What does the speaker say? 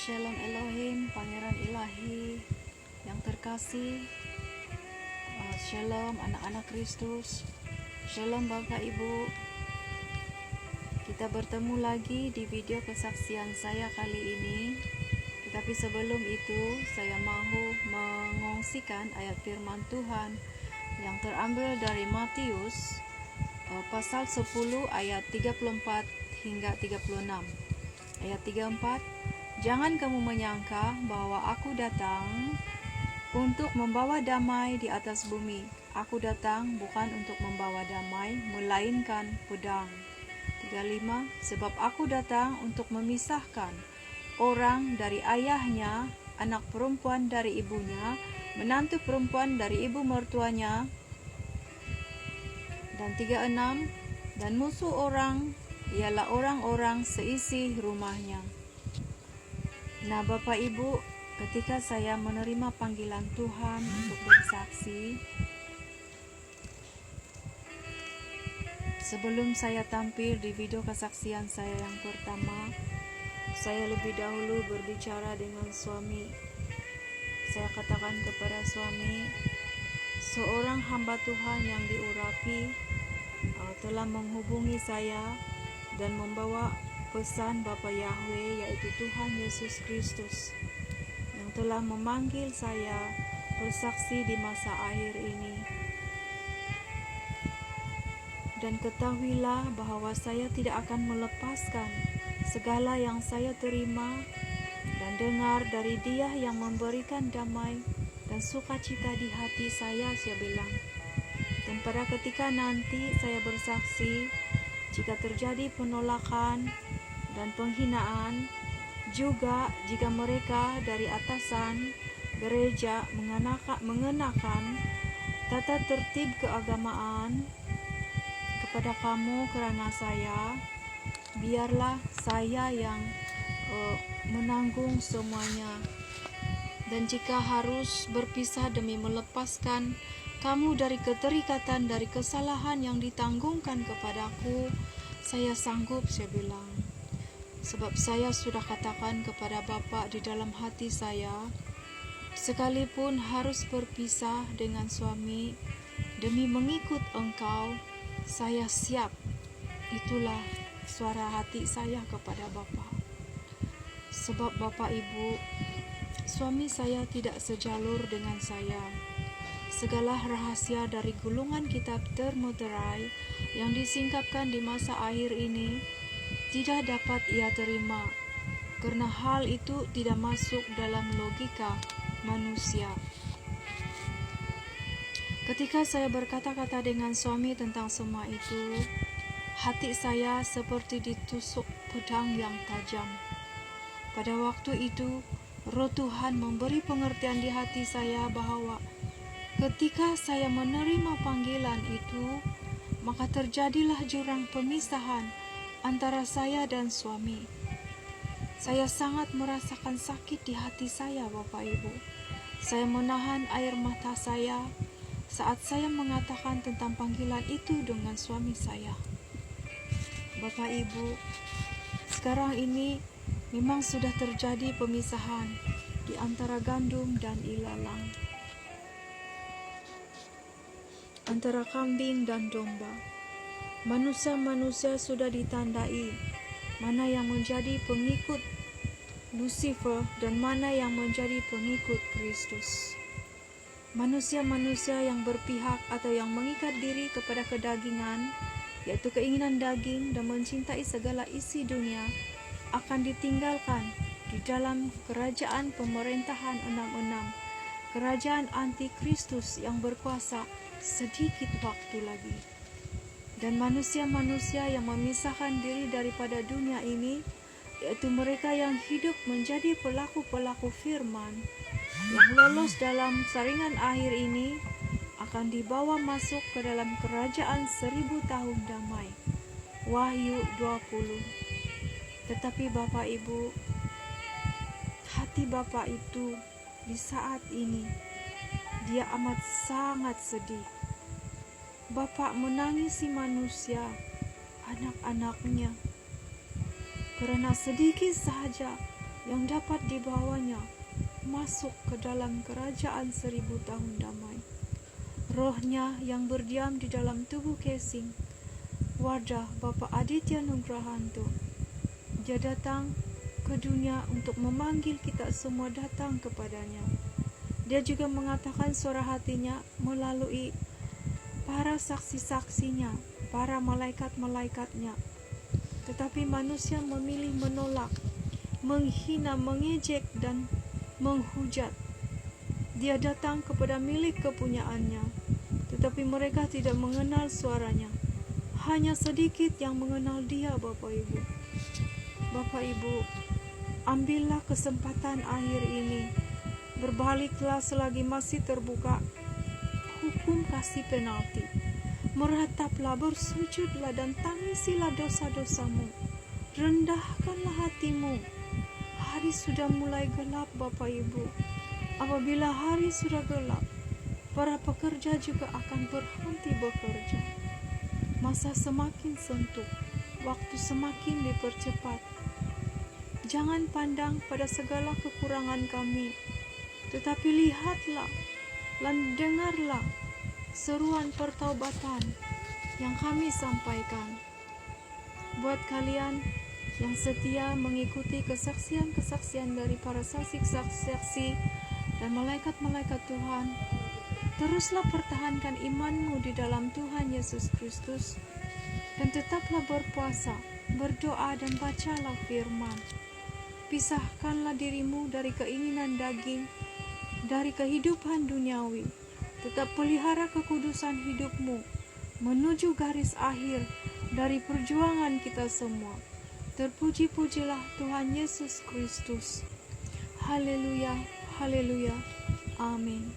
Shalom Elohim, Pangeran Ilahi yang terkasih. Shalom anak-anak Kristus. Shalom Bapak Ibu. Kita bertemu lagi di video kesaksian saya kali ini. Tetapi sebelum itu, saya mahu mengongsikan ayat firman Tuhan yang terambil dari Matius pasal 10 ayat 34 hingga 36. Ayat 34, jangan kamu menyangka bahwa aku datang untuk membawa damai di atas bumi. Aku datang bukan untuk membawa damai, melainkan pedang. 35, sebab aku datang untuk memisahkan orang dari ayahnya, anak perempuan dari ibunya, menantu perempuan dari ibu mertuanya. Dan 36, dan musuh orang ialah orang-orang seisi rumahnya. Nah, Bapak Ibu, ketika saya menerima panggilan Tuhan untuk bersaksi, sebelum saya tampil di video kesaksian saya yang pertama, saya lebih dahulu berbicara dengan suami. Saya katakan kepada suami, seorang hamba Tuhan yang diurapi telah menghubungi saya dan membawa pesan Bapa Yahweh, yaitu Tuhan Yesus Kristus, yang telah memanggil saya bersaksi di masa akhir ini. Dan ketahuilah bahwa saya tidak akan melepaskan segala yang saya terima dan dengar dari Dia yang memberikan damai dan sukacita di hati saya bilang. Dan pada ketika nanti saya bersaksi, jika terjadi penolakan dan penghinaan, juga jika mereka dari atasan gereja mengenakan tata tertib keagamaan kepada kamu karena saya, biarlah saya yang menanggung semuanya. Dan jika harus berpisah demi melepaskan kamu dari keterikatan, dari kesalahan yang ditanggungkan kepadaku, saya sanggup, saya bilang. Sebab saya sudah katakan kepada Bapak di dalam hati saya, sekalipun harus berpisah dengan suami demi mengikut Engkau, saya siap. Itulah suara hati saya kepada Bapak. Sebab Bapak Ibu, suami saya tidak sejalur dengan saya. Segala rahasia dari gulungan kitab termeterai yang disingkapkan di masa akhir ini tidak dapat ia terima, karena hal itu tidak masuk dalam logika manusia. Ketika saya berkata-kata dengan suami tentang semua itu, hati saya seperti ditusuk pedang yang tajam. Pada waktu itu, Roh Tuhan memberi pengertian di hati saya bahwa ketika saya menerima panggilan itu, maka terjadilah jurang pemisahan antara saya dan suami. Saya sangat merasakan sakit di hati saya, Bapak Ibu. Saya menahan air mata saya saat saya mengatakan tentang panggilan itu dengan suami saya. Bapak Ibu, sekarang ini memang sudah terjadi pemisahan di antara gandum dan ilalang, antara kambing dan domba. Manusia-manusia sudah ditandai mana yang menjadi pengikut Lucifer dan mana yang menjadi pengikut Kristus. Manusia-manusia yang berpihak atau yang mengikat diri kepada kedagingan, yaitu keinginan daging dan mencintai segala isi dunia, akan ditinggalkan di dalam kerajaan pemerintahan 66, kerajaan anti-Kristus yang berkuasa sedikit waktu lagi. Dan manusia-manusia yang memisahkan diri daripada dunia ini, yaitu mereka yang hidup menjadi pelaku-pelaku firman, yang lolos dalam saringan akhir ini, akan dibawa masuk ke dalam kerajaan 1000 tahun damai. Wahyu 20. Tetapi Bapak Ibu, hati Bapak itu di saat ini, dia amat sangat sedih. Bapak menangisi manusia, anak-anaknya, karena sedikit saja yang dapat dibawanya masuk ke dalam kerajaan 1000 tahun damai. Roh-Nya yang berdiam di dalam tubuh casing wadah Bapak Aditya Nugrahanto. Dia datang ke dunia untuk memanggil kita semua datang kepadanya. Dia juga mengatakan suara hatinya melalui para saksi-saksinya, para malaikat-malaikatnya. Tetapi manusia memilih menolak, menghina, mengejek, dan menghujat. Dia datang kepada milik kepunyaannya, tetapi mereka tidak mengenal suaranya. Hanya sedikit yang mengenal dia, Bapak Ibu. Bapak Ibu, ambillah kesempatan akhir ini. Berbaliklah selagi masih terbuka hukum kasih penalti. Merataplah, bersujudlah, dan tangisilah dosa-dosamu. Rendahkanlah hatimu. Hari sudah mulai gelap, Bapak Ibu. Apabila hari sudah gelap, para pekerja juga akan berhenti bekerja. Masa semakin sempit, waktu semakin dipercepat. Jangan pandang pada segala kekurangan kami, tetapi lihatlah dan dengarlah seruan pertaubatan yang kami sampaikan. Buat kalian yang setia mengikuti kesaksian-kesaksian dari para saksi-saksi dan malaikat-malaikat Tuhan, teruslah pertahankan imanmu di dalam Tuhan Yesus Kristus, dan tetaplah berpuasa, berdoa, dan bacalah firman. Pisahkanlah dirimu dari keinginan daging, dari kehidupan duniawi. Tetap pelihara kekudusan hidupmu menuju garis akhir dari perjuangan kita semua. Terpuji-pujilah Tuhan Yesus Kristus. Haleluya, haleluya, amin.